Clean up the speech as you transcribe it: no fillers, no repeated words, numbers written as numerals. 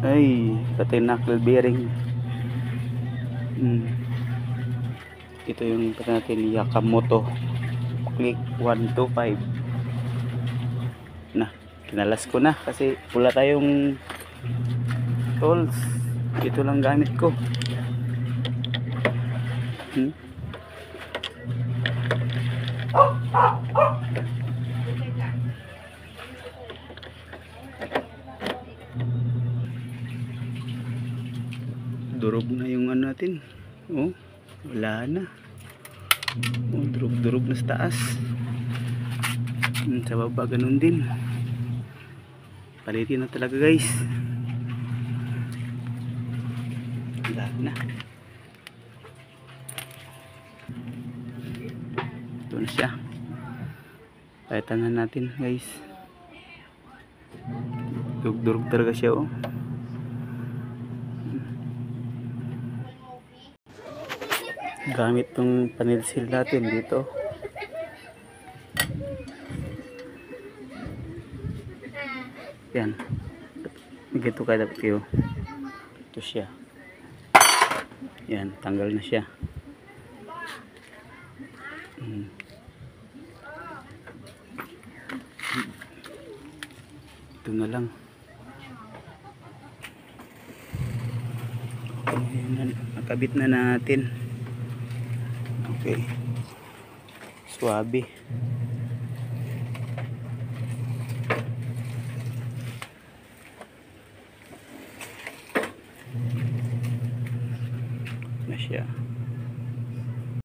Ay, pati knuckle bearing. Ito yung pati natin, Yakamoto Click 125. Na, kinalas ko na kasi wala tayong tools. Ito lang gamit ko. Durog na yung ano natin. Oh, wala na. Oh, durog na sa taas. Sa baba ganun din. Palitin na talaga guys. Wala na. Ito na siya. Palitan na natin guys. Durog talaga siya oh. Gamit tong panel seal natin dito. Yan. Ganito ka dapat kayo. Ito siya. Yan, tanggal na siya. Ito na lang. Ayan, nakabit na natin. Okay. Suwabe. Na siya.